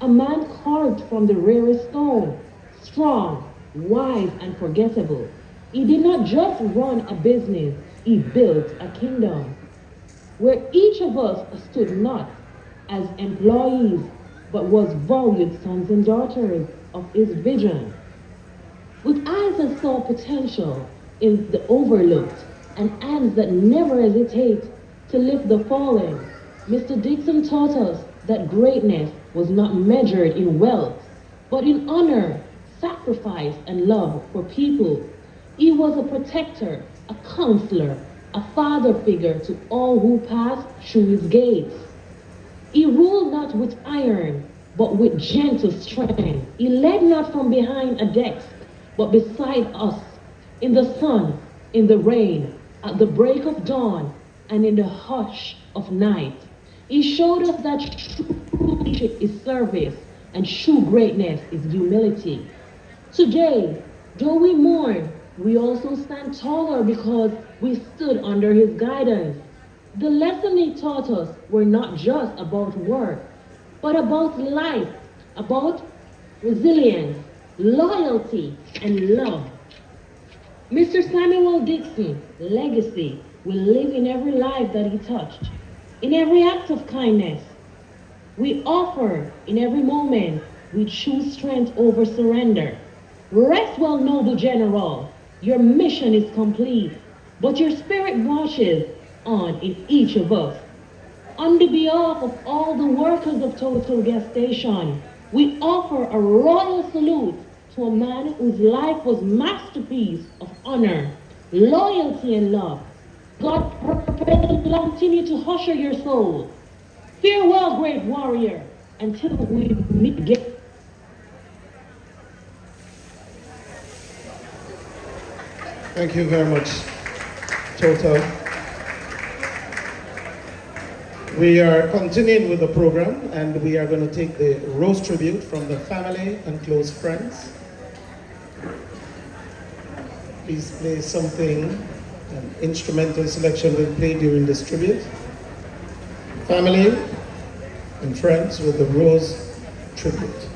a man carved from the rarest stone, strong, wise, and forgettable. He did not just run a business, he built a kingdom where each of us stood not as employees, but was valued sons and daughters of his vision. With eyes that saw potential in the overlooked and hands that never hesitate to lift the fallen, Mr. Dixon taught us that greatness was not measured in wealth, but in honor, sacrifice, and love for people. He was a protector, a counselor, a father figure to all who passed through his gates. He ruled not with iron, but with gentle strength. He led not from behind a desk, but beside us, in the sun, in the rain, at the break of dawn, and in the hush of night. He showed us that true leadership is service, and true greatness is humility. Today, though we mourn, we also stand taller because we stood under his guidance. The lessons he taught us were not just about work, but about life, about resilience, loyalty, and love. Mr. Samuel Dixon's legacy will live in every life that he touched, in every act of kindness we offer, in every moment we choose strength over surrender. Rest well, noble general, your mission is complete, but your spirit marches on in each of us. On the behalf of all the workers of Total Gas Station, we offer a royal salute to a man whose life was masterpiece of honor, loyalty, and love. God continue to usher your soul. Farewell, great warrior, until we meet again. Thank you very much, Total. We are continuing with the program, and we are going to take the rose tribute from the family and close friends. Please play something, an instrumental selection will play during this tribute. Family and friends with the rose tribute.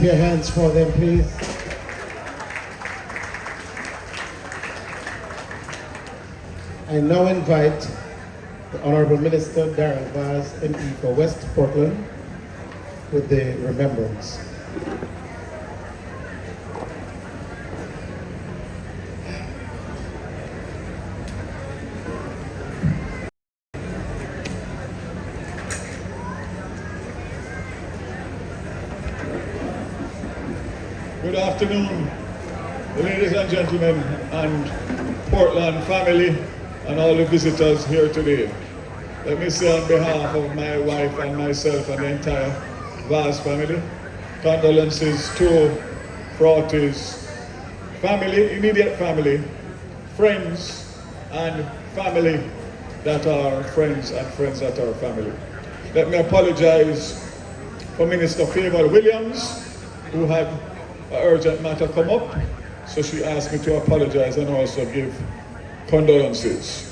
your hands for them, please. I now invite the Honorable Minister Darrell Vaz, MP for West Portland, with the Remembrance. Good afternoon, ladies and gentlemen, and Portland family, and all the visitors here today. Let me say on behalf of my wife and myself and the entire Vaz family, condolences to FRATY's family, immediate family, friends, and family that are friends and friends that are family. Let me apologize for Minister Favour Williams, who had an urgent matter come up, so she asked me to apologize and also give condolences.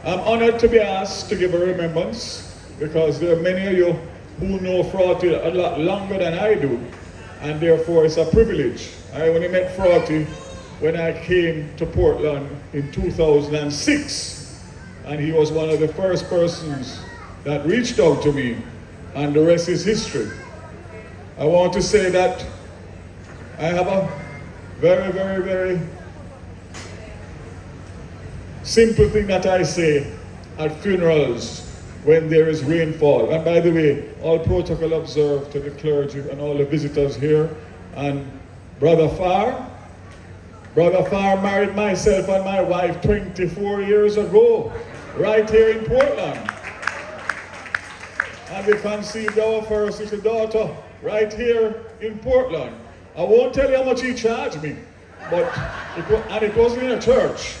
I'm honored to be asked to give a remembrance because there are many of you who know FRATY a lot longer than I do, and therefore it's a privilege. I only met FRATY when I came to Portland in 2006, and he was one of the first persons that reached out to me, and the rest is history. I want to say that I have a very, very, very simple thing that I say at funerals when there is rainfall. And by the way, all protocol observed to the clergy and all the visitors here. And Brother Farr married myself and my wife 24 years ago, right here in Portland. And we conceived our first little daughter right here in Portland. I won't tell you how much he charged me, but it wasn't in a church.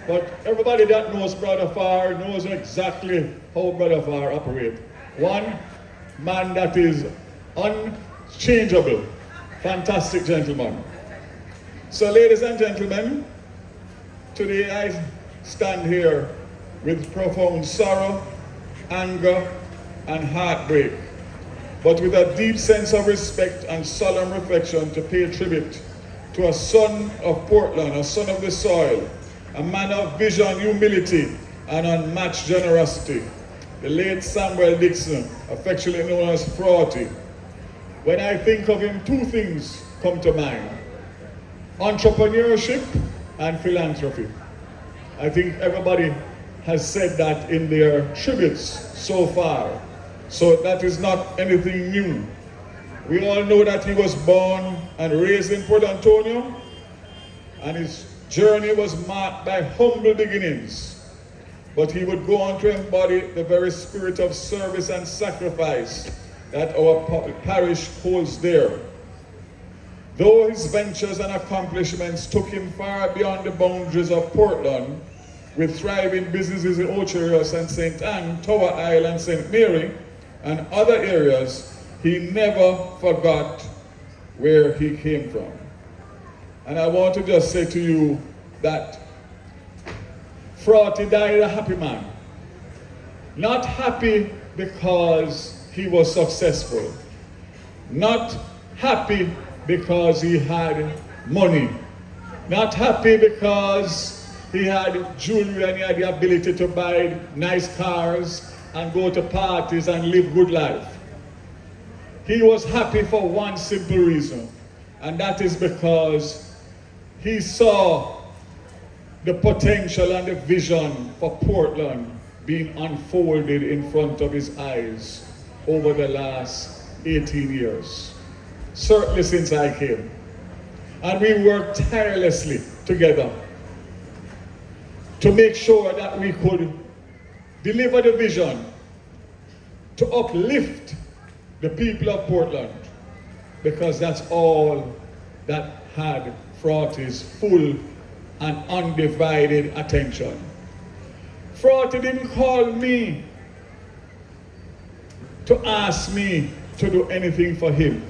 But everybody that knows Brother Farr knows exactly how Brother Farr operates. One man that is unchangeable, fantastic gentleman. So ladies and gentlemen, today I stand here with profound sorrow, anger, and heartbreak, but with a deep sense of respect and solemn reflection to pay tribute to a son of Portland, a son of the soil, a man of vision, humility, and unmatched generosity, the late Samuel Dixon, affectionately known as FRATY. When I think of him, two things come to mind: entrepreneurship and philanthropy. I think everybody has said that in their tributes so far, so that is not anything new. We all know that he was born and raised in Port Antonio, and his journey was marked by humble beginnings, but he would go on to embody the very spirit of service and sacrifice that our parish holds dear. Though his ventures and accomplishments took him far beyond the boundaries of Portland, with thriving businesses in Ocherios and St. Anne, Tower Isle and St. Mary, and other areas, he never forgot where he came from. And I want to just say to you that FRATY died a happy man. Not happy because he was successful. Not happy because he had money. Not happy because he had jewelry and he had the ability to buy nice cars and go to parties and live good life. He was happy for one simple reason, and that is because he saw the potential and the vision for Portland being unfolded in front of his eyes over the last 18 years, certainly since I came. And we worked tirelessly together to make sure that we could deliver the vision to uplift the people of Portland, because that's all that had FRATY's full and undivided attention. FRATY didn't call me to ask me to do anything for him.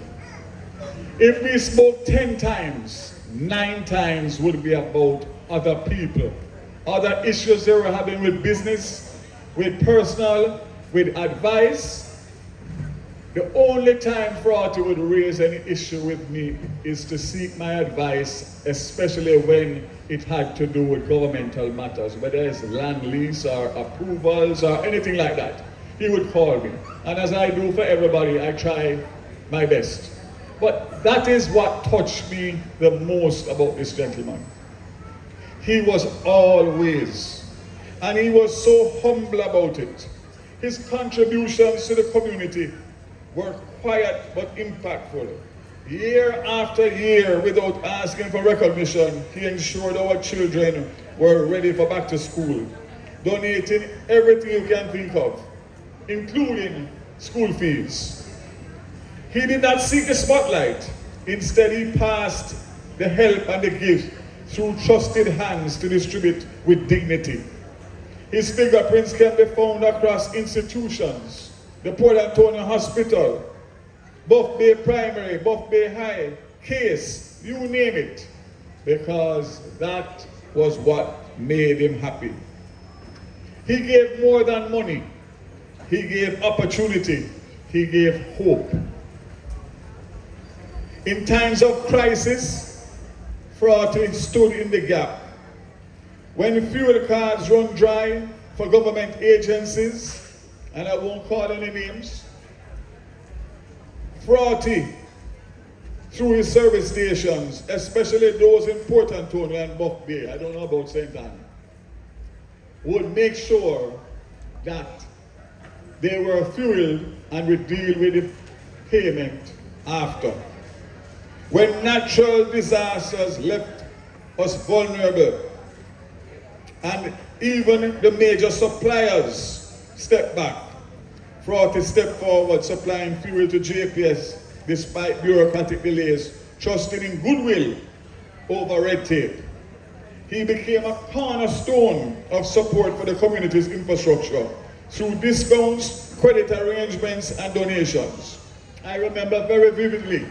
If we spoke 10 times, 9 times would be about other people, other issues they were having with business, with personal, with advice. The only time FRATY would raise any issue with me is to seek my advice, especially when it had to do with governmental matters, whether it's land lease or approvals or anything like that. He would call me. And as I do for everybody, I try my best. But that is what touched me the most about this gentleman. He was always, and he was so humble about it. His contributions to the community were quiet but impactful. Year after year, without asking for recognition, he ensured our children were ready for back to school, donating everything you can think of, including school fees. He did not seek the spotlight. Instead, he passed the help and the gift through trusted hands to distribute with dignity. His fingerprints can be found across institutions, the Port Antonio Hospital, Buff Bay Primary, Buff Bay High, Case, you name it, because that was what made him happy. He gave more than money. He gave opportunity. He gave hope. In times of crisis, FRATY stood in the gap. When fuel cards run dry for government agencies, and I won't call any names, FRATY, through his service stations, especially those in Port Antonio and Buff Bay, I don't know about St. Anne, would make sure that they were fueled and would deal with the payment after. When natural disasters left us vulnerable, and even the major suppliers stepped back, FRATY stepped forward, supplying fuel to JPS despite bureaucratic delays, trusting in goodwill over red tape. He became a cornerstone of support for the community's infrastructure through discounts, credit arrangements, and donations. I remember very vividly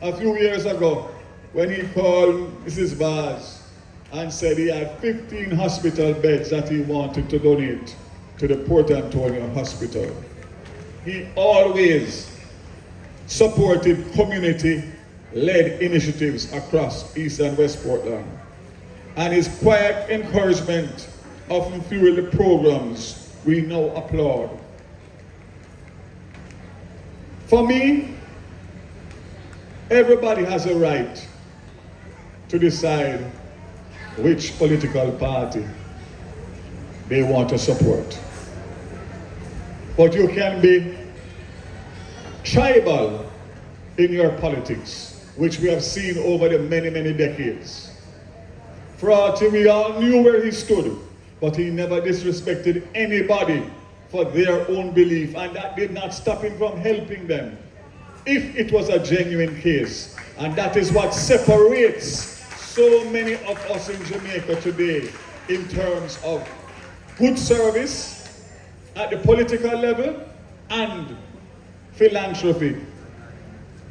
a few years ago when he called Mrs. Baz and said he had 15 hospital beds that he wanted to donate to the Port Antonio Hospital. He always supported community-led initiatives across East and West Portland. And his quiet encouragement often fueled the programs we now applaud. For me, everybody has a right to decide which political party they want to support. But you can be tribal in your politics, which we have seen over the many, many decades. FRATY, we all knew where he stood, but he never disrespected anybody for their own belief, and that did not stop him from helping them if it was a genuine case. And that is what separates so many of us in Jamaica today in terms of good service at the political level and philanthropy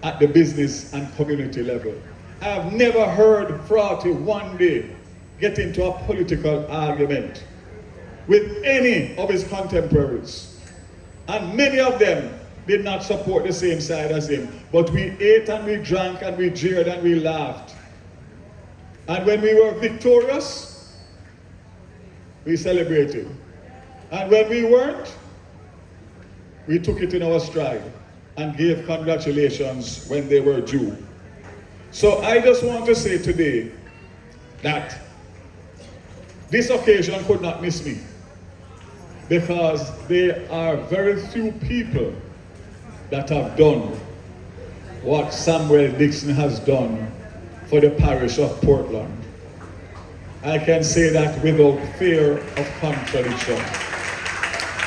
at the business and community level. I have never heard FRATY one day get into a political argument with any of his contemporaries. And many of them did not support the same side as him. But we ate and we drank and we jeered and we laughed. And when we were victorious, we celebrated. And when we weren't, we took it in our stride and gave congratulations when they were due. So I just want to say today that this occasion could not miss me, because there are very few people that have done what Samuel Dixon has done for the parish of Portland. I can say that without fear of contradiction.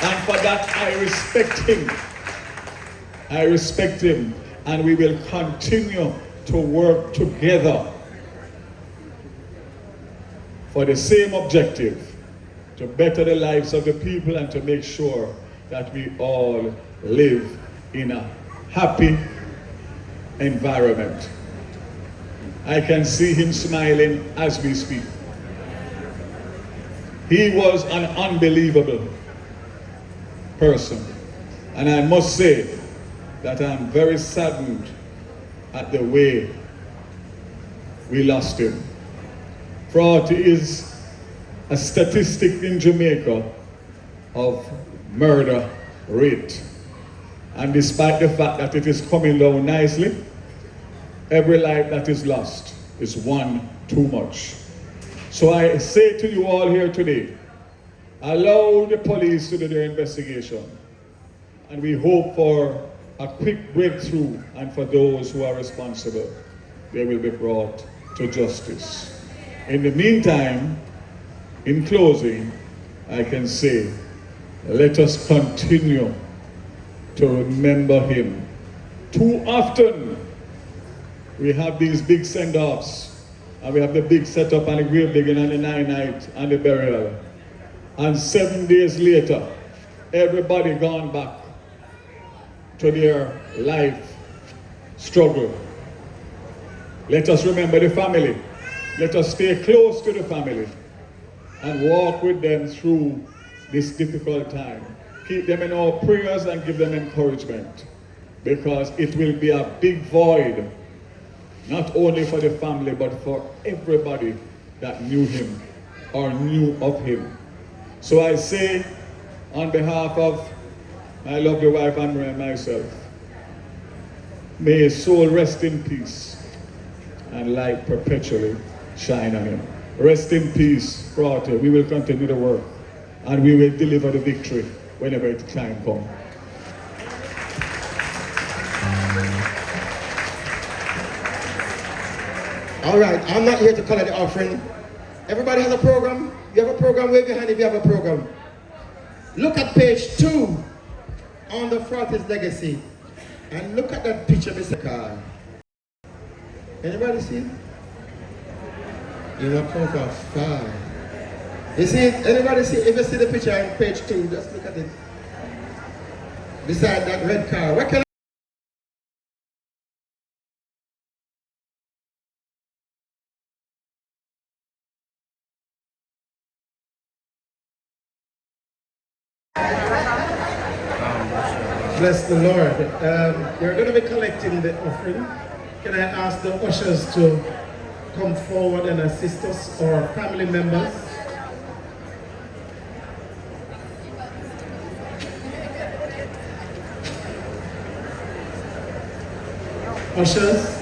And for that, I respect him. I respect him, and we will continue to work together for the same objective, to better the lives of the people and to make sure that we all live in a happy environment. I can see him smiling as we speak. He was an unbelievable person. And I must say that I'm very saddened at the way we lost him. FRATY is a statistic in Jamaica of murder rate. And despite the fact that it is coming down nicely, every life that is lost is one too much. So I say to you all here today, allow the police to do their investigation. And we hope for a quick breakthrough, and for those who are responsible, they will be brought to justice. In the meantime, in closing, I can say, let us continue to remember him. Too often, we have these big send-offs, and we have the big setup and the grave digging and the night and the burial. And 7 days later, everybody gone back to their life struggle. Let us remember the family. Let us stay close to the family and walk with them through this difficult time. Keep them in our prayers and give them encouragement, because it will be a big void, not only for the family, but for everybody that knew him or knew of him. So I say, on behalf of my lovely wife and myself, may his soul rest in peace and light perpetually shine on him. Rest in peace, FRATY. We will continue the work and we will deliver the victory whenever the time comes. All right, I'm not here to collect the offering. Everybody has a program? You have a program? Wave your hand if you have a program. Look at page 2 on the FRATY's legacy. And look at that picture, Mr. Carl. Anybody see it? You know, come from far. You see it? Anybody see it? If you see the picture on page 2, just look at it. Beside that red car. What can Bless the Lord. We're going to be collecting the offering. Can I ask the ushers to come forward and assist us, or family members? Ushers?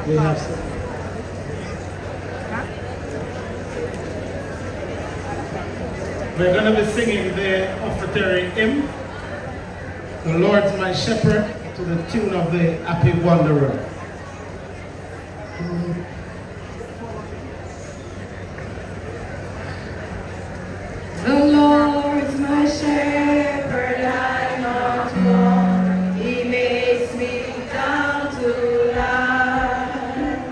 We have some. We're going to be singing the offertory hymn, "The Lord's My Shepherd," to the tune of the Happy Wanderer. The Lord's my shepherd, I not want. He makes me down to lie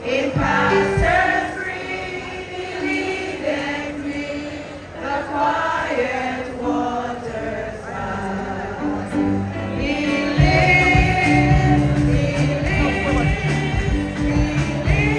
in pastures green. He leadeth me the quiet waters by. He lives, he lives, he lives.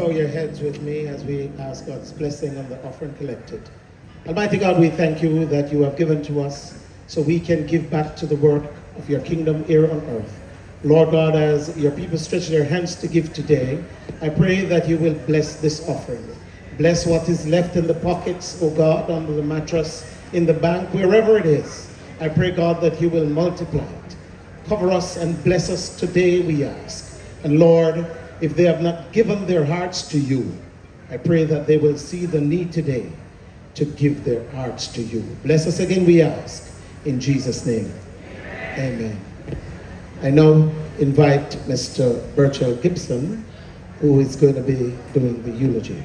Bow your heads with me as we ask God's blessing on the offering collected. Almighty God, we thank you that you have given to us so we can give back to the work of your kingdom here on earth. Lord God, as your people stretch their hands to give today, I pray that you will bless this offering. Bless what is left in the pockets, oh God, under the mattress, in the bank, wherever it is. I pray, God, that you will multiply it. Cover us and bless us today, we ask. And Lord, if they have not given their hearts to you, I pray that they will see the need today to give their hearts to you. Bless us again, we ask. In Jesus' name, amen. I now invite Mr. Virgil Gibson, who is going to be doing the eulogy.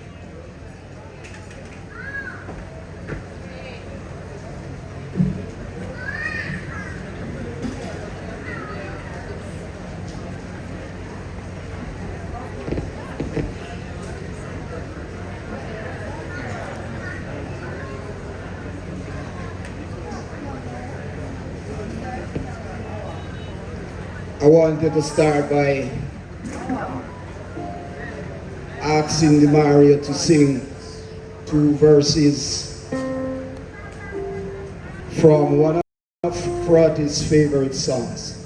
I wanted to start by asking the Mario to sing 2 verses from one of FRATY's favorite songs.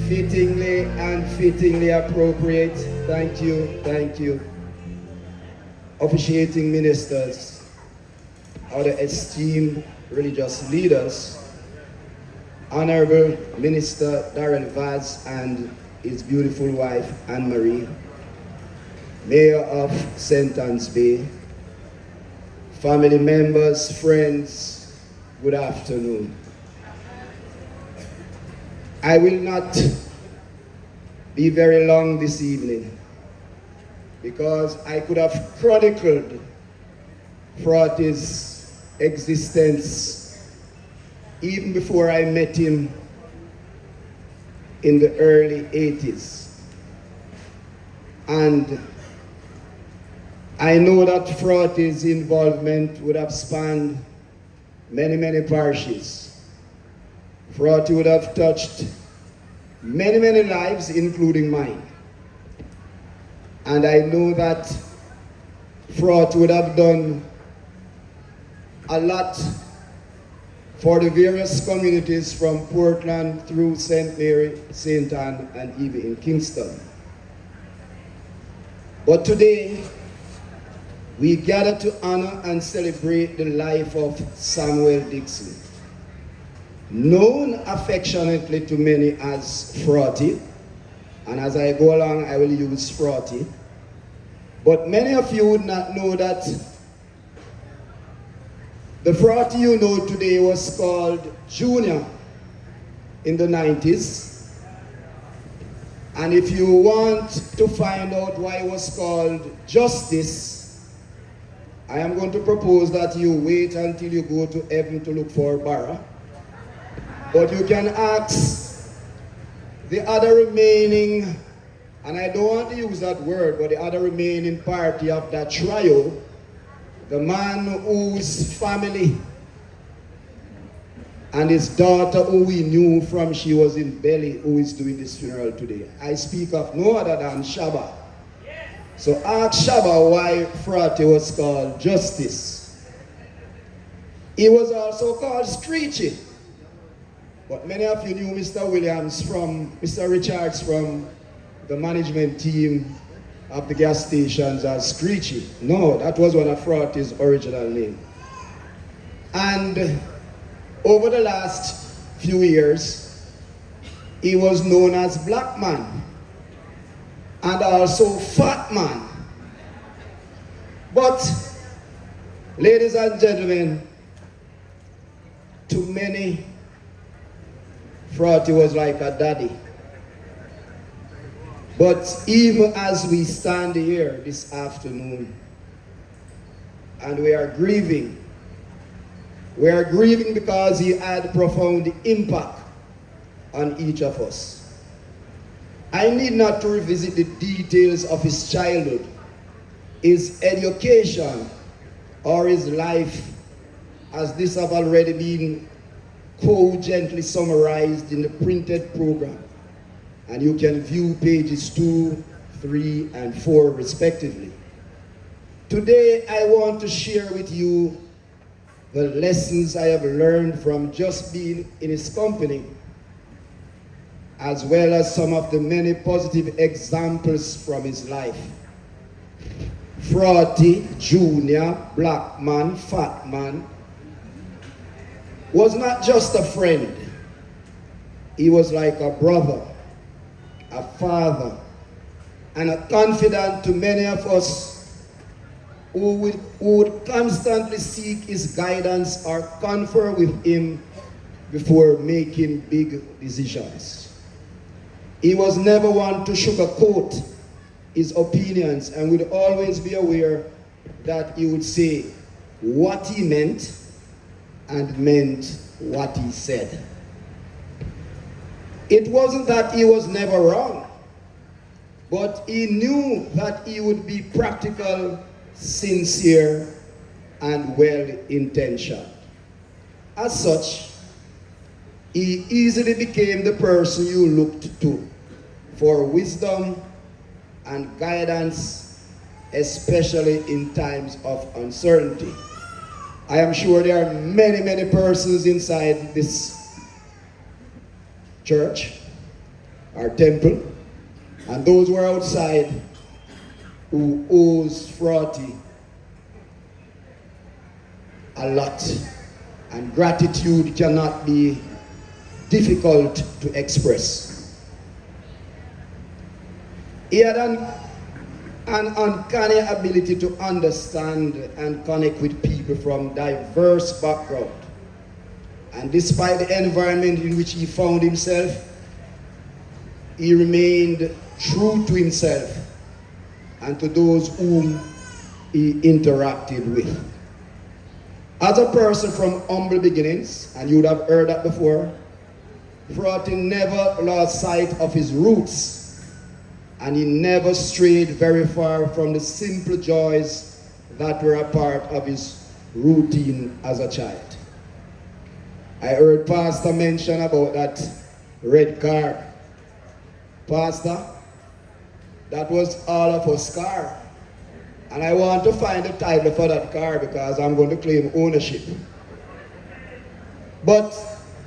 Fittingly and fittingly appropriate. Thank you, thank you. Officiating ministers, other esteemed religious leaders, Honorable Minister Darren Vaz and his beautiful wife Anne-Marie, Mayor of St. Anne's Bay, family members, friends, good afternoon. I will not be very long this evening because I could have chronicled FRATY's existence even before I met him in the early 80s. And I know that FRATY's involvement would have spanned many, many parishes. FRATY would have touched many, many lives, including mine. And I know that FRATY would have done a lot for the various communities from Portland through St. Mary, St. Anne, and even in Kingston. But today, we gather to honor and celebrate the life of Samuel Dixon, known affectionately to many as FRATY, and as I go along I will use FRATY, but many of you would not know that the FRATY you know today was called Junior in the 90s, and if you want to find out why it was called Justice, I am going to propose that you wait until you go to heaven to look for Barra. But you can ask the other remaining, and I don't want to use that word, but the other remaining party of that trio, the man whose family and his daughter who we knew from she was in belly, who is doing this funeral today. I speak of no other than Shaba. So ask Shaba why FRATY was called Justice. He was also called Screechy. But many of you knew Mr. Richards from the management team of the gas stations as Screechy. No, that was one of FRATY's original name. And over the last few years, he was known as Black Man and also Fat Man. But, ladies and gentlemen, to many, FRATY was like a daddy. But even as we stand here this afternoon and we are grieving because he had profound impact on each of us. I need not to revisit the details of his childhood, his education, or his life, as this have already been cogently summarized in the printed program. and you can view pages 2, 3, and 4 respectively. Today I want to share with you the lessons I have learned from just being in his company, as well as some of the many positive examples from his life. FRATY, junior, black man, fat man, was not just a friend. He was like a brother, a father, and a confidant to many of us who would constantly seek his guidance or confer with him before making big decisions. He was never one to sugarcoat his opinions and would always be aware that he would say what he meant and meant what he said. It wasn't that he was never wrong, but he knew that he would be practical, sincere, and well-intentioned. As such, he easily became the person you looked to for wisdom and guidance, especially in times of uncertainty. I am sure there are many, many persons inside this church, our temple, and those who are outside who owes FRATY a lot. And gratitude cannot be difficult to express. He had an uncanny ability to understand and connect with people from diverse backgrounds. And despite the environment in which he found himself, he remained true to himself and to those whom he interacted with. As a person from humble beginnings, and you would have heard that before, FRATY never lost sight of his roots, and he never strayed very far from the simple joys that were a part of his routine as a child. I heard Pastor mention about that red car. Pastor, that was all of us car. And I want to find the title for that car because I'm going to claim ownership. But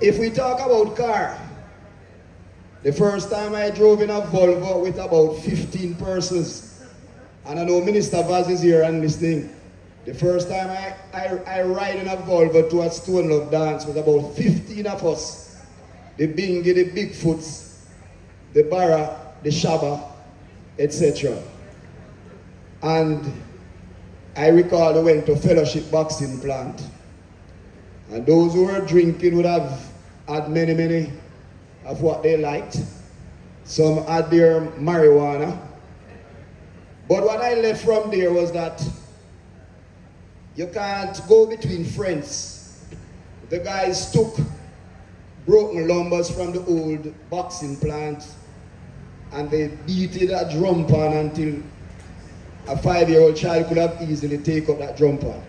if we talk about car, the first time I drove in a Volvo with about 15 persons, and I know Minister Vaz is here and listening. The first time I ride in a Volvo to a Stone Love dance was about 15 of us. The Bingy, the Bigfoots, the Barra, the Shabba, etc. And I recall we went to Fellowship Boxing Plant. And those who were drinking would have had many of what they liked. Some had their marijuana. But what I left from there was that you can't go between friends. The guys took broken lumbers from the old boxing plant and they beat it a drum pan until a 5-year-old child could have easily taken up that drum pan.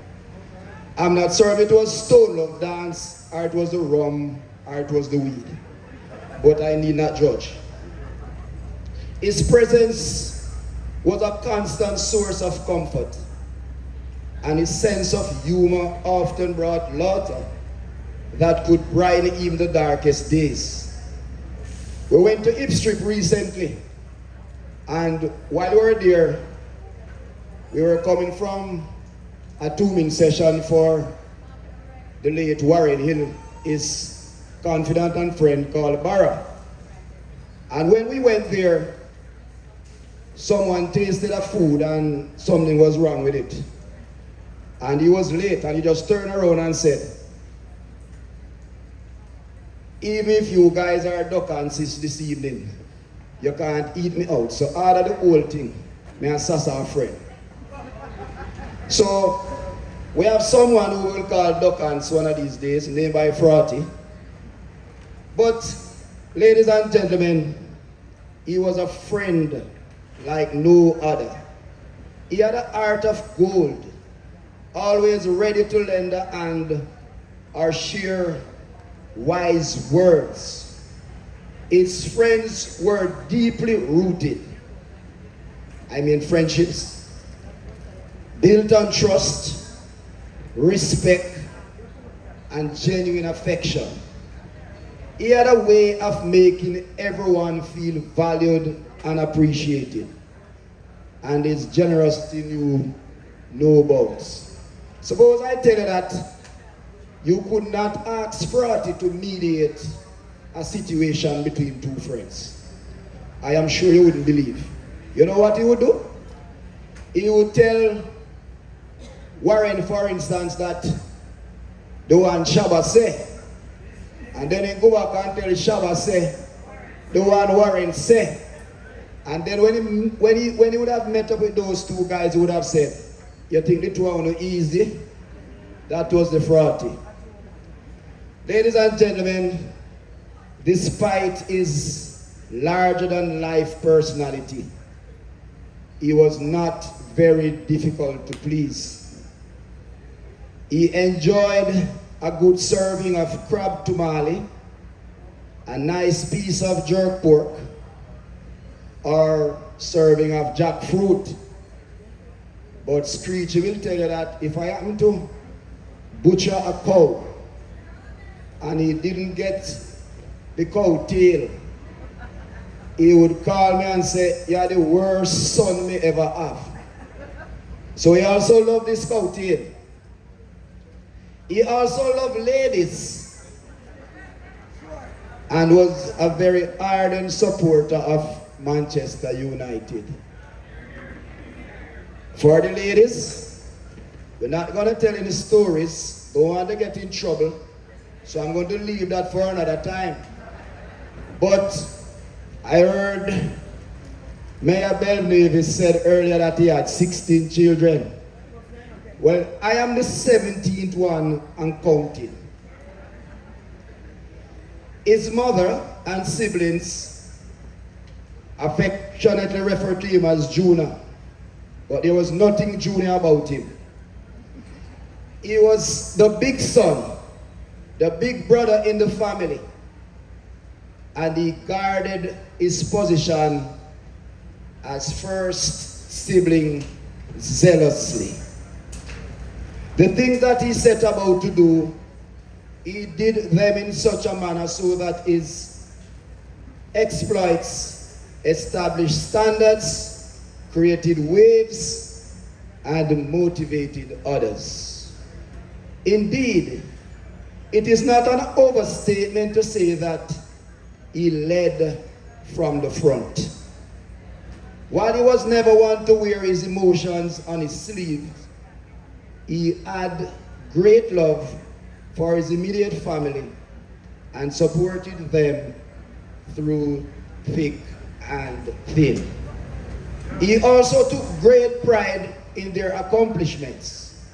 I'm not sure if it was Stone Love dance, or it was the rum, or it was the weed. But I need not judge. His presence was a constant source of comfort, and his sense of humor often brought laughter that could brighten even the darkest days. We went to Ipstrip recently, and while we were there, we were coming from a tombing session for the late Warren Hill, his confidant and friend called Barra. And when we went there, someone tasted a food and something was wrong with it. And he was late and he just turned around and said, even if you guys are duck and sis this evening, you can't eat me out. So out of the whole thing, me and Sasa are friends. So we have someone who will call Duckans one of these days, named by FRATY. But ladies and gentlemen, he was a friend like no other. He had an heart of gold, always ready to lend a hand or share wise words. His friends were deeply rooted. I mean friendships built on trust, respect, and genuine affection. He had a way of making everyone feel valued and appreciated. And his generosity knew no bounds. Suppose I tell you that you could not ask FRATY to mediate a situation between two friends. I am sure you wouldn't believe. You know what he would do? He would tell Warren, for instance, that the one Shabba say, and then he go back and tell Shabba say, the one Warren say. And then when he would have met up with those two guys, he would have said, you think the two are easy? That was the FRATY. Ladies and gentlemen, despite his larger than life personality, he was not very difficult to please. He enjoyed a good serving of crab tamale, a nice piece of jerk pork, or serving of jackfruit. But Screechy will tell you that if I happen to butcher a cow and he didn't get the cow tail, he would call me and say, you're the worst son me ever have. So he also loved this cow tail. He also loved ladies and was a very ardent supporter of Manchester United. For the ladies, we're not going to tell any stories, don't want to get in trouble, so I'm going to leave that for another time. But I heard Mayor Belnavy said earlier that he had 16 children. Well, I am the 17th one and counting. His mother and siblings affectionately referred to him as Junior, but there was nothing junior about him. He was the big son, the big brother in the family, and he guarded his position as first sibling zealously. The things that he set about to do, he did them in such a manner so that his exploits established standards, created waves, and motivated others. Indeed, it is not an overstatement to say that he led from the front. While he was never one to wear his emotions on his sleeve, he had great love for his immediate family and supported them through thick and thin. He also took great pride in their accomplishments,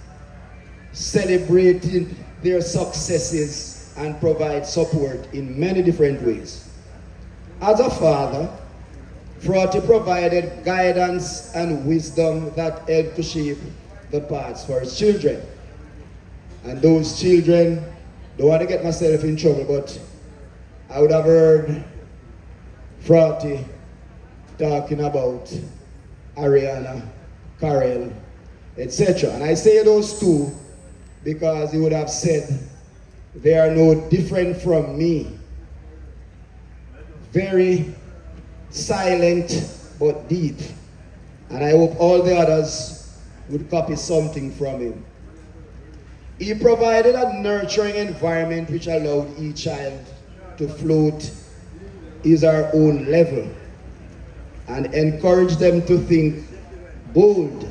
celebrated their successes, and provide support in many different ways. As a father, FRATY provided guidance and wisdom that helped to shape the paths for his children. And those children, don't want to get myself in trouble, but I would have heard FRATY talking about Ariana, Karel, etc. And I say those two because he would have said they are no different from me. Very silent but deep. And I hope all the others would copy something from him. He provided a nurturing environment which allowed each child to float his or her own level and encouraged them to think bold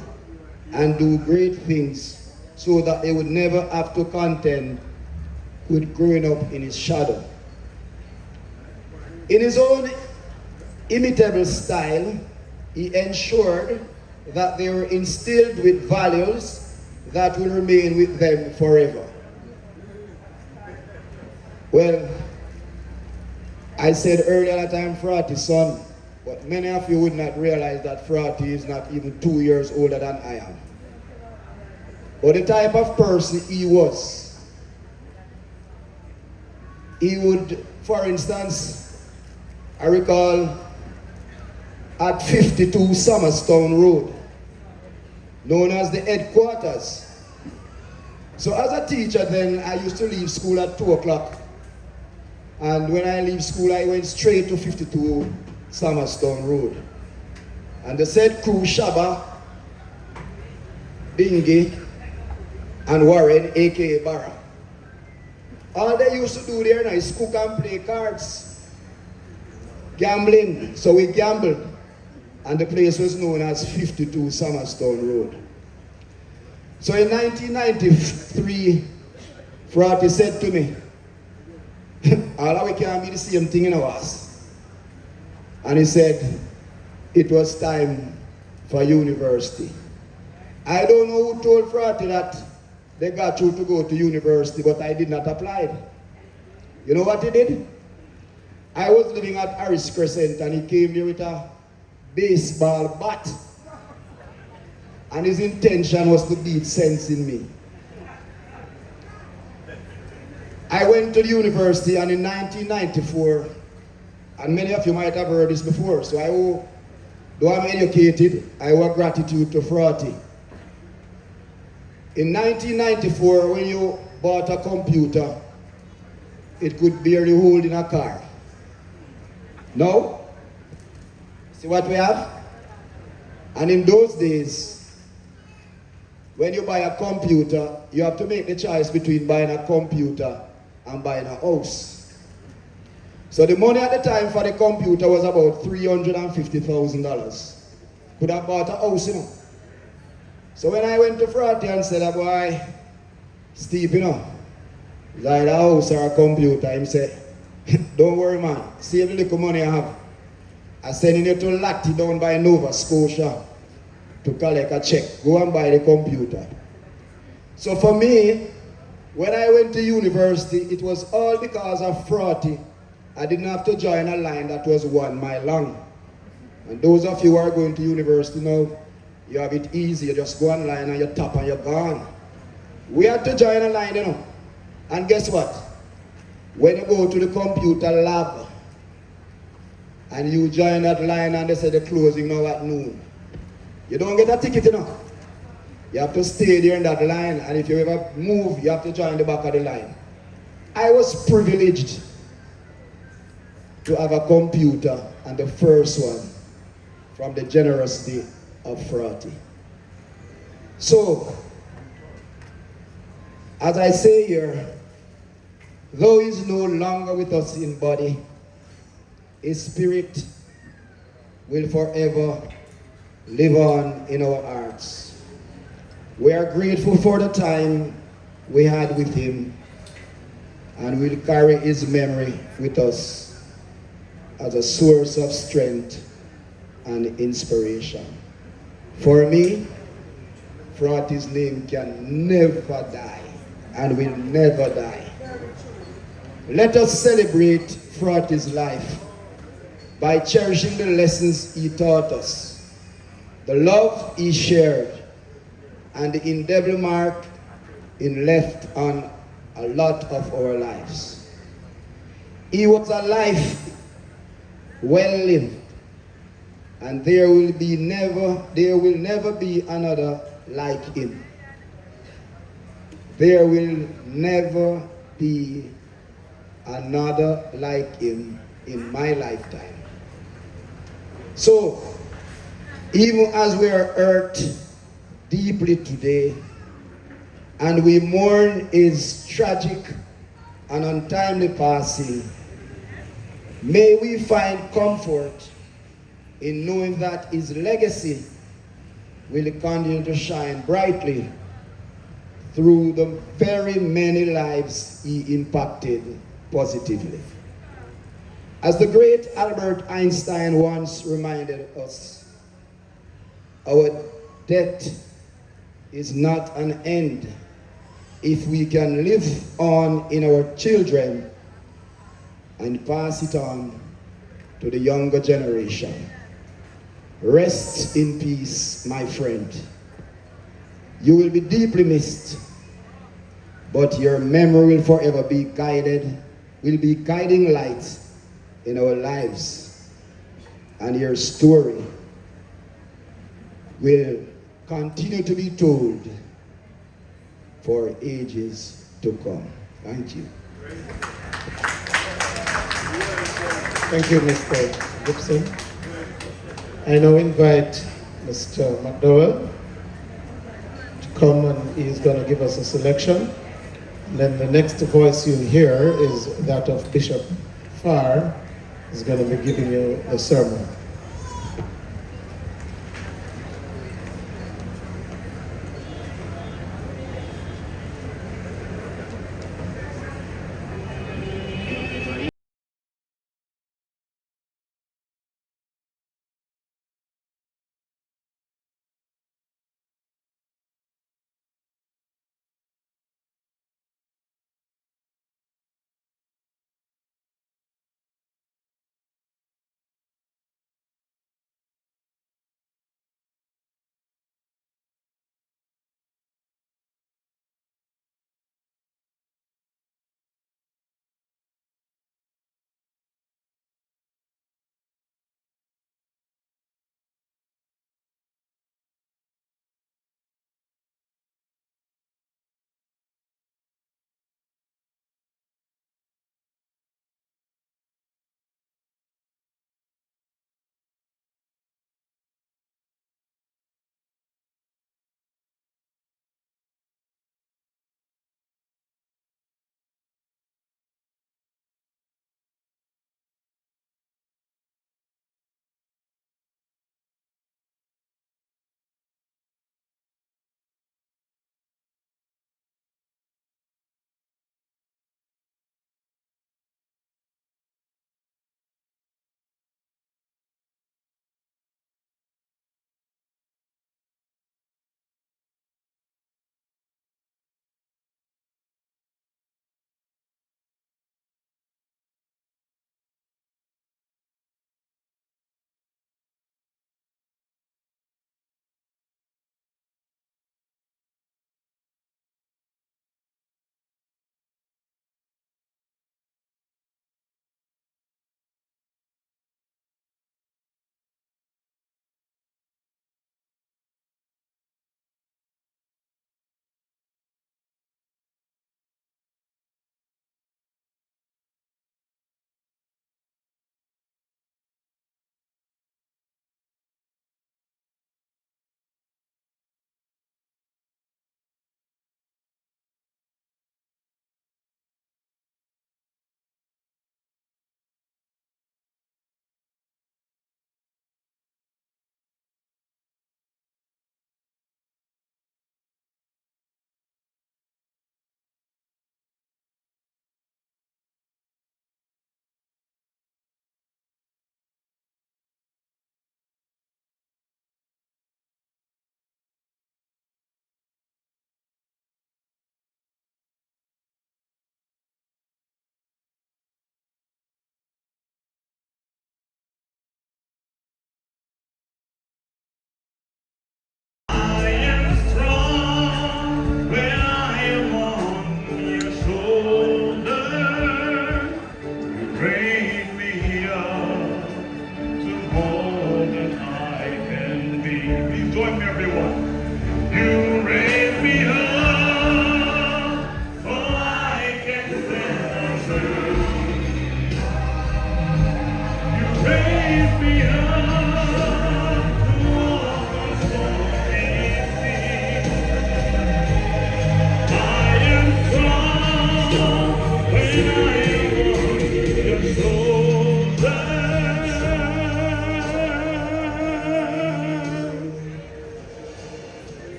and do great things so that they would never have to contend with growing up in his shadow. In his own imitable style, he ensured that they were instilled with values that will remain with them forever. Well, I said earlier that I'm FRATY's son, but many of you would not realize that FRATY is not even 2 years older than I am. But the type of person he was, he would, for instance, I recall at 52 Summerstown Road, known as the headquarters. So as a teacher then, I used to leave school at 2 o'clock. And when I leave school, I went straight to 52 Summerstown Road. And the said crew, Shaba, Bingy, and Warren, aka Barra. All they used to do there now is cook and play cards. Gambling. So we gambled. And the place was known as 52 Summerstown Road. So in 1993, FRATY said to me, all of we can be the same thing in ours. And he said, it was time for university. I don't know who told FRATY that they got you to go to university, but I did not apply. You know what he did? I was living at Harris Crescent and he came here with a baseball bat. And his intention was to beat sense in me. I went to the university and in 1994, and many of you might have heard this before, so though I'm educated, I owe gratitude to FRATY. In 1994, when you bought a computer, it could barely hold in a car. Now, see what we have? And in those days, when you buy a computer, you have to make the choice between buying a computer and buying a house. So the money at the time for the computer was about $350,000. Could have bought a house, you know. So when I went to FRATY and said, boy, Steve, you know, it's either a house or a computer, he said, don't worry, man, save the little money I have. I'm sending you to Lati down by Nova Scotia to collect a check. Go and buy the computer. So for me, when I went to university, it was all because of FRATY. I didn't have to join a line that was 1 mile long. And those of you who are going to university now, you have it easy. You just go online and you tap and you're gone. We had to join a line, you know. And guess what? When you go to the computer lab and you join that line and they say they're closing now at noon, you don't get a ticket, you know. You have to stay there in that line, and if you ever move, you have to join the back of the line. I was privileged to have a computer, and the first one from the generosity of FRATY. So, as I say here, though he's no longer with us in body, his spirit will forever live on in our hearts. We are grateful for the time we had with him, and we'll carry his memory with us as a source of strength and inspiration. For me, FRATY's name can never die and will never die. Let us celebrate FRATY's life by cherishing the lessons he taught us, the love he shared, and the indelible mark he left on a lot of our lives. He was a life well lived, and there will never be another like him. There will never be another like him in my lifetime. So, even as we are hurt deeply today, and we mourn his tragic and untimely passing, may we find comfort in knowing that his legacy will continue to shine brightly through the very many lives he impacted positively. As the great Albert Einstein once reminded us, our death is not an end if we can live on in our children and pass it on to the younger generation. Rest in peace, my friend. You will be deeply missed, but your memory will forever be guiding light in our lives. and your story will continue to be told for ages to come. Thank you. Thank you, Mr. Gibson. I now invite Mr. McDowell to come, and he is going to give us a selection. And then the next voice you'll hear is that of Bishop Farr, who's going to be giving you a sermon.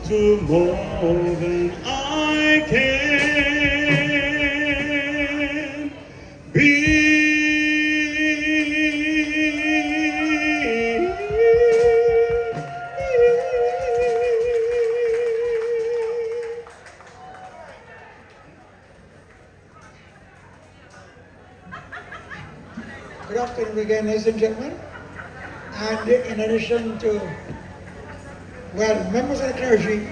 to more than I can be. Good afternoon again, ladies and gentlemen. And in addition to, well, members of the clergy,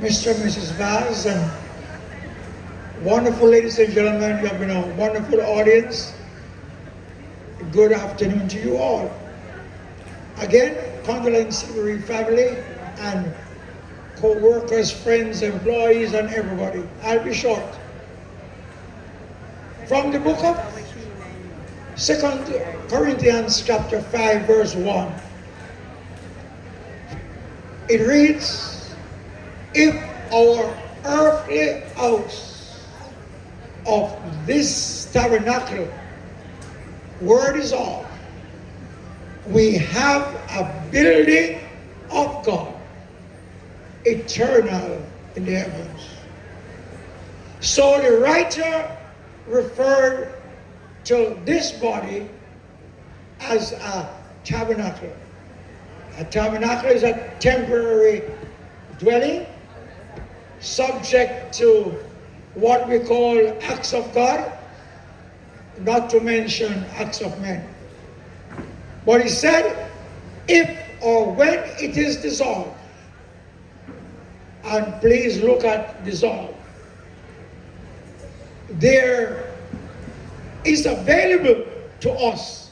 Mr. and Mrs. Vaz, and Wonderful ladies and gentlemen, you have been a wonderful audience. Good afternoon to you all. Again, condolence to the family and co-workers, friends, employees, and everybody. I'll be short. From the book of 2 Corinthians chapter 5, verse 1. It reads, if our earthly house of this tabernacle were dissolved, we have a building of God, eternal in the heavens. So the writer referred to this body as a tabernacle. A tabernacle is a temporary dwelling subject to what we call acts of God, not to mention acts of men. But he said, if or when it is dissolved, and please look at dissolve, there is available to us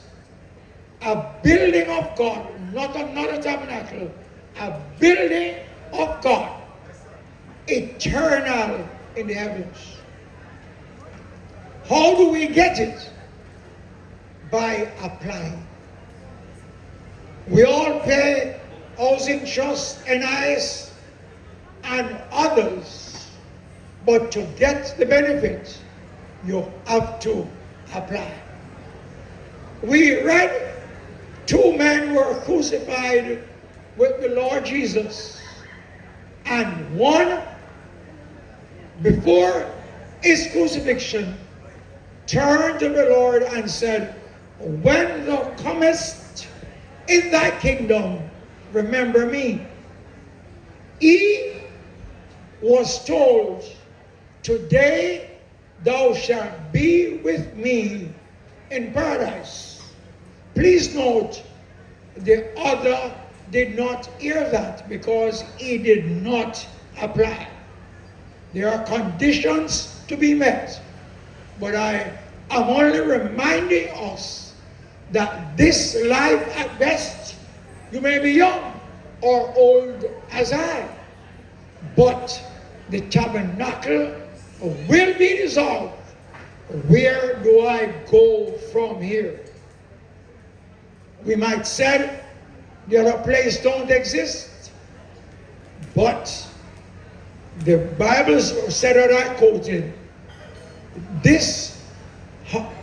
a building of God, not another tabernacle, a building of God, eternal in the heavens. How do we get it? By applying. We all pay housing trust, NIS, and others, but to get the benefit, you have to apply. We read 2 men were crucified with the Lord Jesus, and one, before his crucifixion, turned to the Lord and said, when thou comest in thy kingdom, remember me. He was told, today thou shalt be with me in paradise. Please note, the other did not hear that because he did not apply. There are conditions to be met, but I am only reminding us that this life at best, you may be young or old as I, but the tabernacle will be dissolved. Where do I go from here? We might say the other place don't exist, but the Bible said, that I quoted, this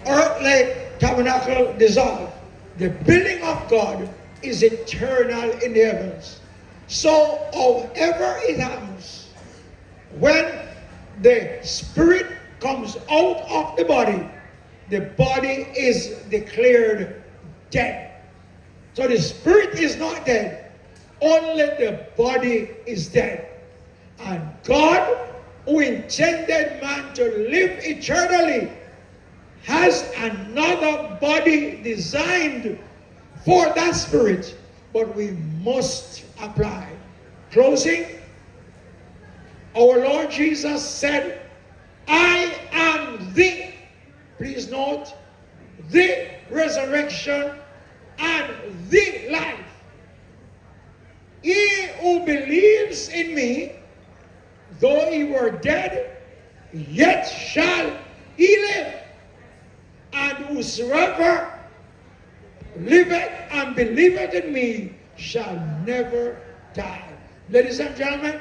earthly tabernacle dissolved. The building of God is eternal in the heavens. So however it happens, when the spirit comes out of the body is declared dead. So the spirit is not dead, only the body is dead. And God, who intended man to live eternally, has another body designed for that spirit, but we must apply. Closing, our Lord Jesus said, I am the, please note, the resurrection and the life. He who believes in me, though he were dead, yet shall he live. And whosoever liveth and believeth in me shall never die. Ladies and gentlemen,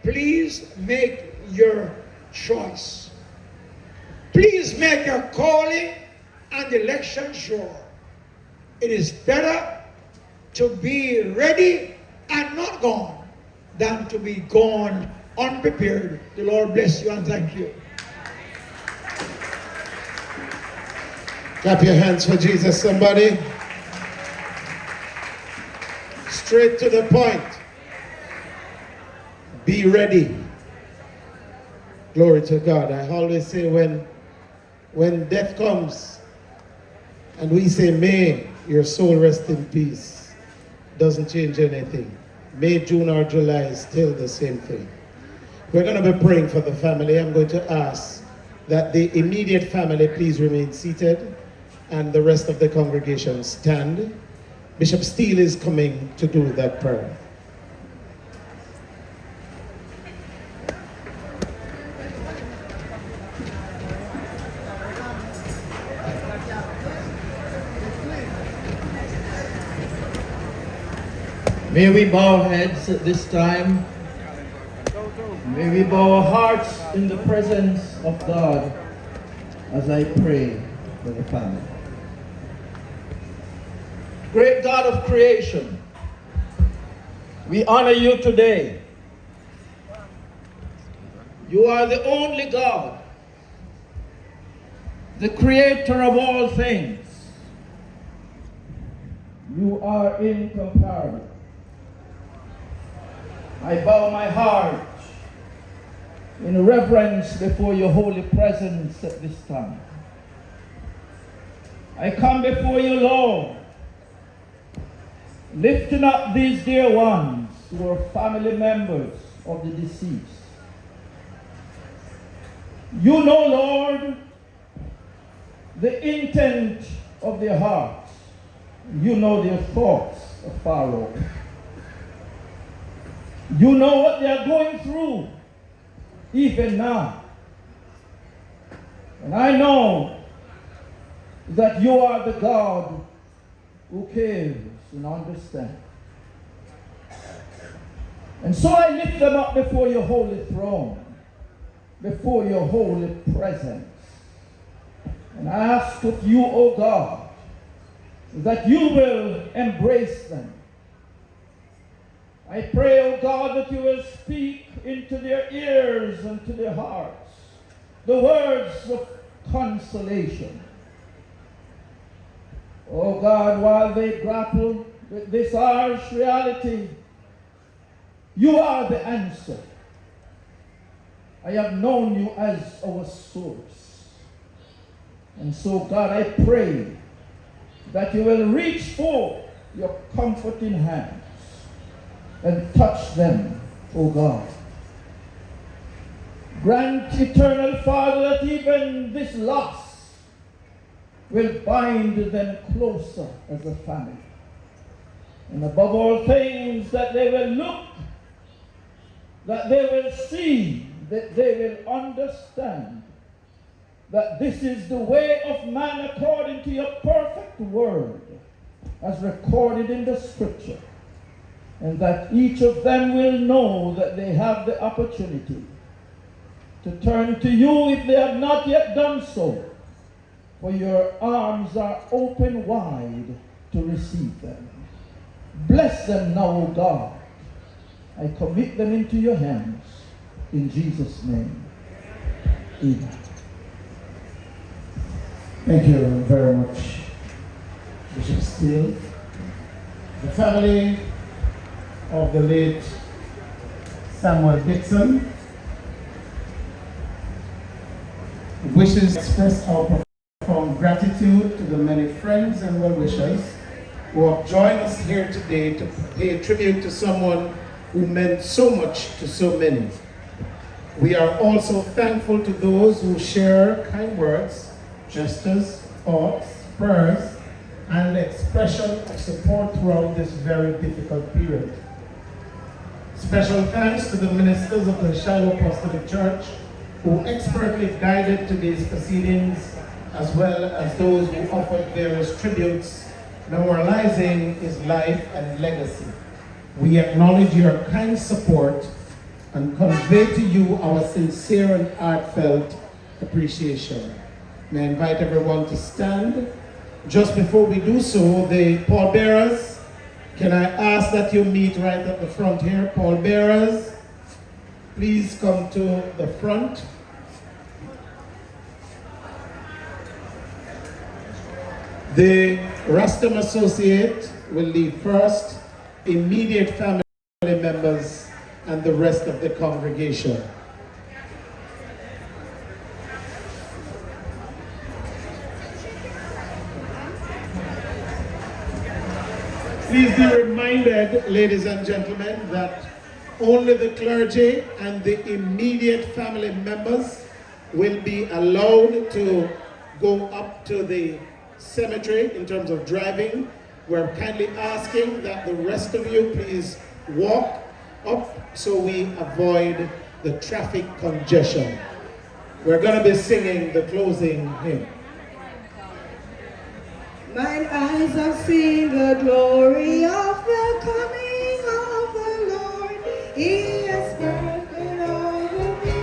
please make your choice. Please make your calling and election sure. It is better to be ready and not gone than to be gone unprepared. The Lord bless you and thank you. Clap your hands for Jesus, somebody. Straight to the point. Be ready. Glory to God. I always say when death comes and we say, may your soul rest in peace, doesn't change anything. May, June, or July is still the same thing. We're going to be praying for the family. I'm going to ask that the immediate family please remain seated and the rest of the congregation stand. Bishop Steele is coming to do that prayer. May we bow our heads at this time. May we bow our hearts in the presence of God as I pray for the family. Great God of creation, we honor you today. You are the only God, the creator of all things. You are incomparable. I bow my heart in reverence before your holy presence at this time. I come before you, Lord, lifting up these dear ones who are family members of the deceased. You know, Lord, the intent of their hearts. You know their thoughts afar off. You know what they are going through even now. And I know that you are the God who cares and understands. And so I lift them up before your holy throne, before your holy presence. And I ask of you, O God, that you will embrace them. I pray, O God, that you will speak into their ears and to their hearts the words of consolation. O God, while they grapple with this harsh reality, you are the answer. I have known you as our source. And so, God, I pray that you will reach forth your comforting hands and touch them, O God. Grant, eternal Father, that even this loss will bind them closer as a family. And above all things, that they will look, that they will see, that they will understand that this is the way of man according to your perfect word, as recorded in the scripture. And that each of them will know that they have the opportunity to turn to you if they have not yet done so. For your arms are open wide to receive them. Bless them now, O God. I commit them into your hands. In Jesus' name. Amen. Thank you very much, Bishop Steele. The family of the late Samuel Dixon wishes to express our profound gratitude to the many friends and well-wishers who have joined us here today to pay tribute to someone who meant so much to so many. We are also thankful to those who share kind words, gestures, thoughts, prayers, and expression of support throughout this very difficult period. Special thanks to the ministers of the Shiloh Apostolic Church who expertly guided today's proceedings, as well as those who offered various tributes, memorializing his life and legacy. We acknowledge your kind support and convey to you our sincere and heartfelt appreciation. May I invite everyone to stand. Just before we do so, the pallbearers, can I ask that you meet right at the front here? Pallbearers, please come to the front. The Rastam Associate will lead first, immediate family members, and the rest of the congregation. Please be reminded, ladies and gentlemen, that only the clergy and the immediate family members will be allowed to go up to the cemetery in terms of driving. We're kindly asking that the rest of you please walk up so we avoid the traffic congestion. We're going to be singing the closing hymn. Mine eyes have seen the glory of the coming of the Lord. He has spoken over me.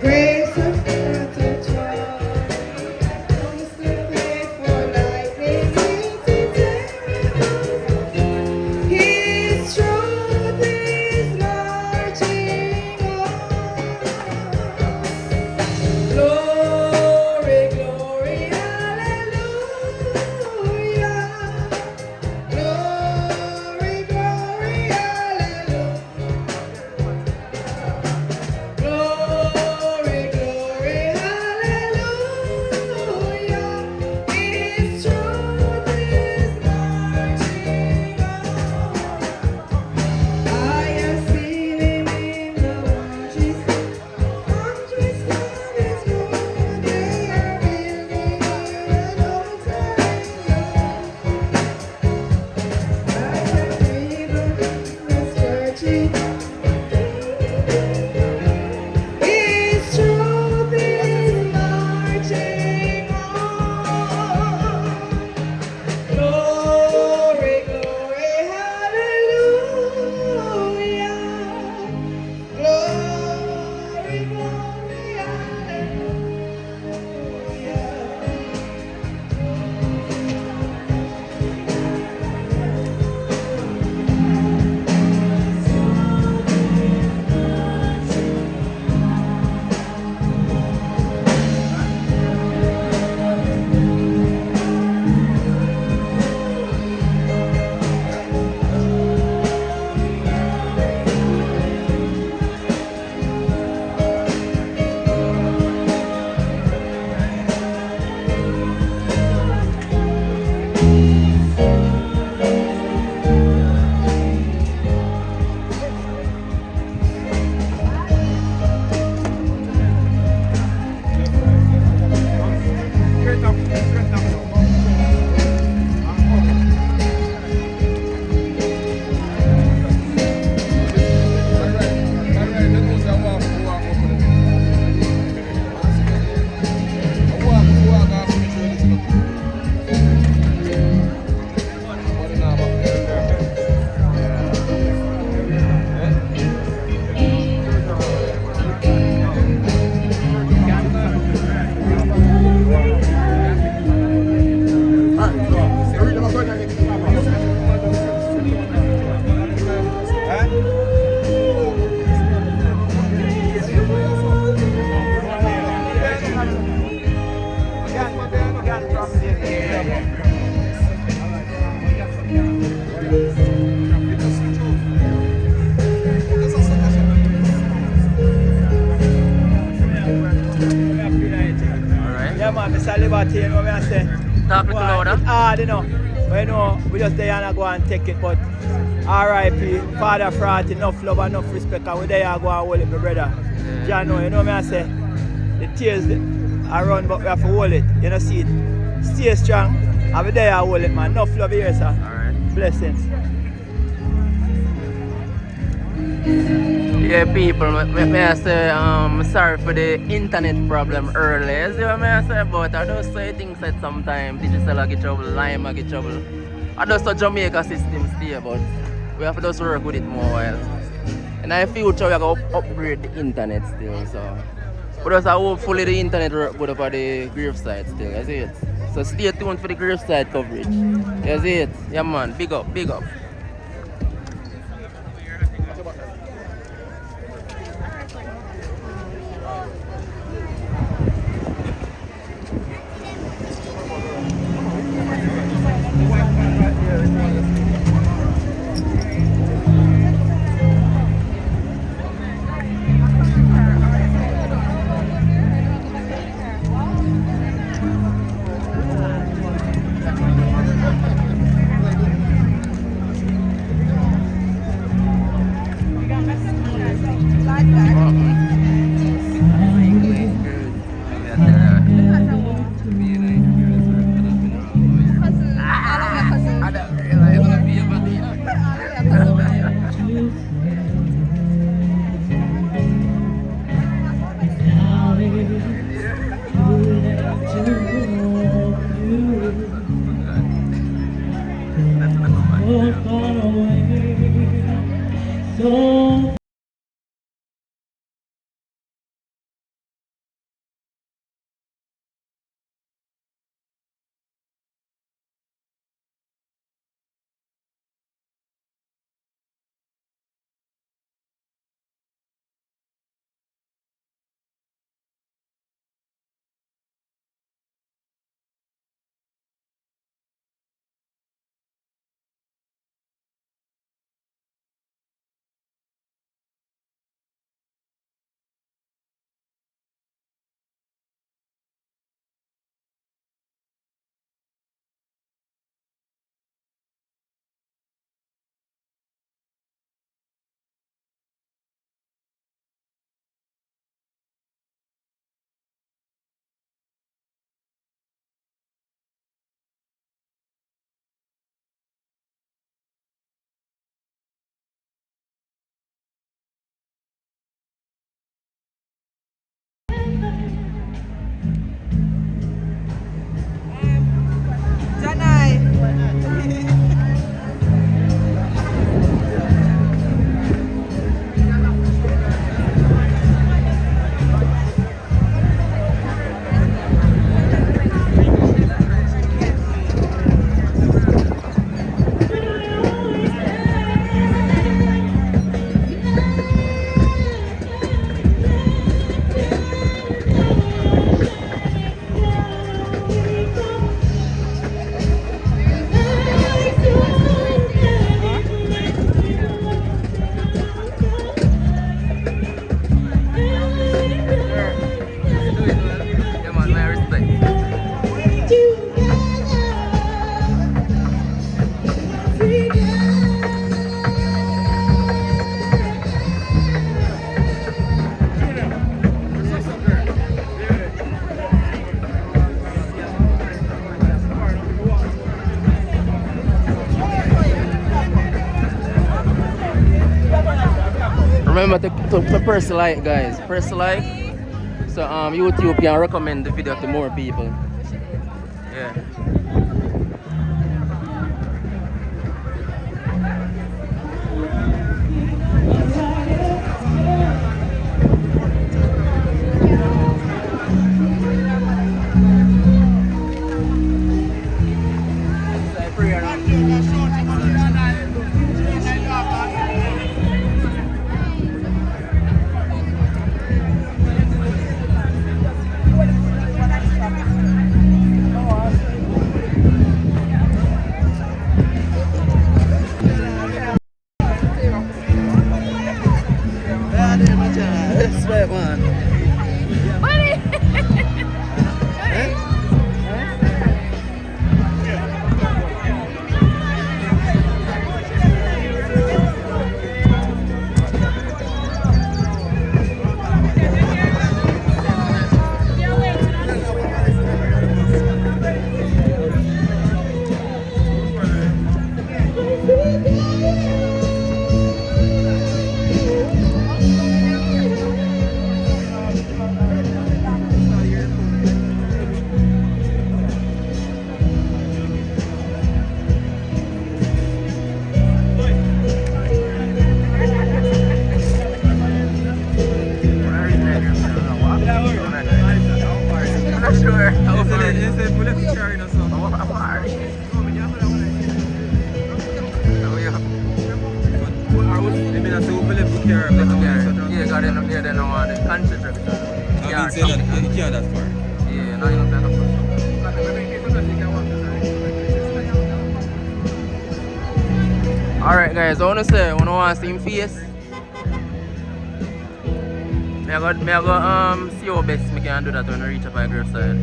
Grace of earth and joy. Comes to faith for lightning into terror. His truth is marching on. Glory, glory, hallelujah. Glory, glory, hallelujah. Glory, glory, hallelujah. His truth is marching on. I have seen him in the wondrous wonders more. They are building an altar like a river that's searching. His truth is marching on. Glory, glory, hallelujah. Glory, glory, Yeah, man, Mr. Liberty, you know what I say? Talk little louder. It's hard, you know. But you know, we just there and go and take it. But R.I.P. Father FRATY, enough love and enough respect. And we there and go and hold it, my brother. Yeah, you know what I say? The tears are run, but we have to hold it. You know, see it. Stay strong. And we there and hold it, man. Enough love here, sir. All right. Blessings. Yeah, people, may I say, sorry for the internet problem earlier. See what I say about I just say things that sometimes digital get trouble, Lime get trouble. I just a Jamaica system stay, but we have to just work with it more while. And in the future, we are going to upgrade the internet still, so. But also hopefully the internet work good for the gravesite still, you see it? So stay tuned for the gravesite coverage. You see it? Yeah man, big up, big up. Remember to press like, guys. Press like. So YouTube can recommend the video to more people. Yeah. Respect, man. Alright guys, I wanna say, when I want to see him face, I go see how best I can do that when I reach up my grave side.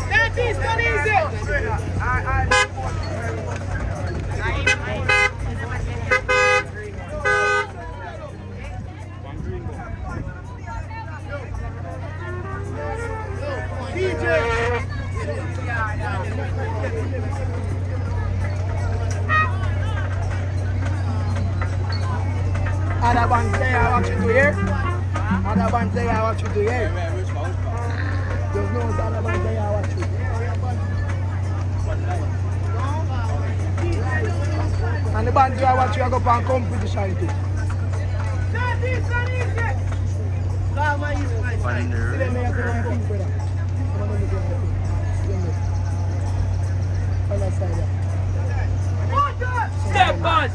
That is not easy. Other ones say I want you to hear. Other ones say I want you to hear. There's no other ones say I want you. And the band I want you to go for competition too. Step on!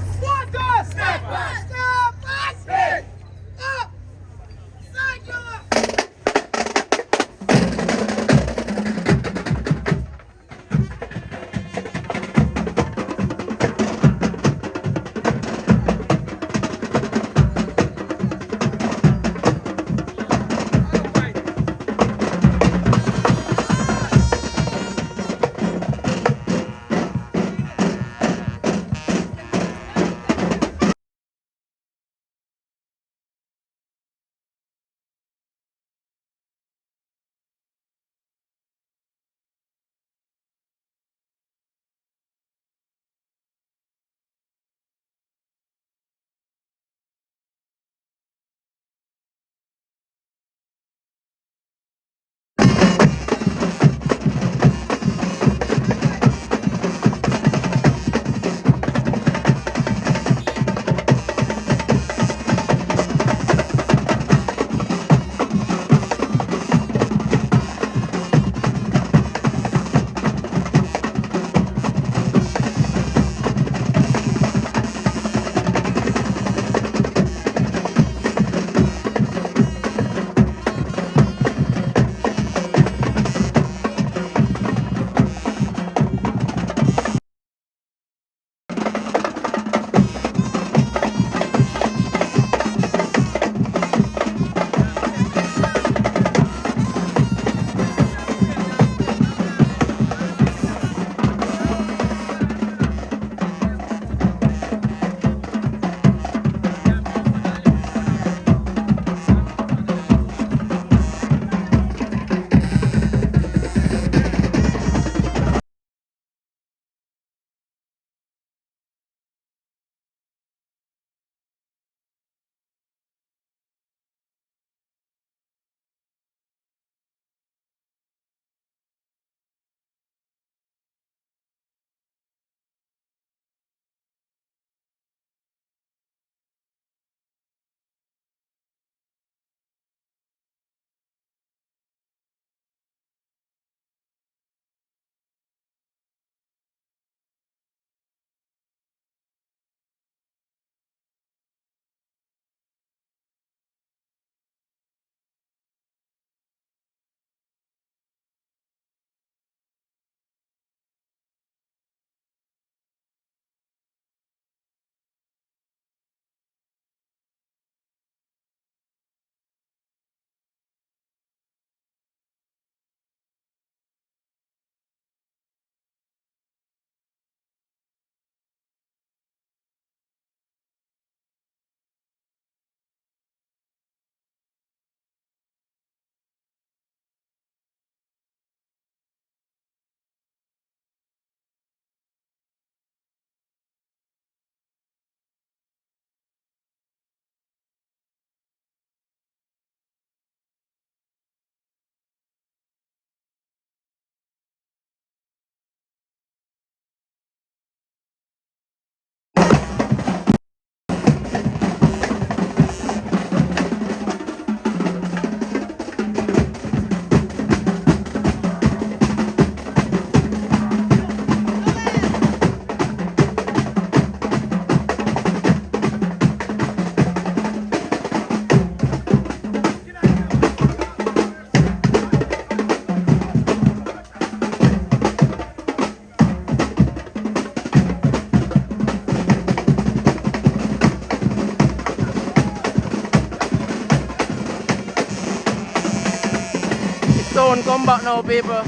Step on! Hey! Up! Sound come back now, people.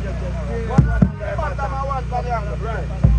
One time I want for the angle. Right.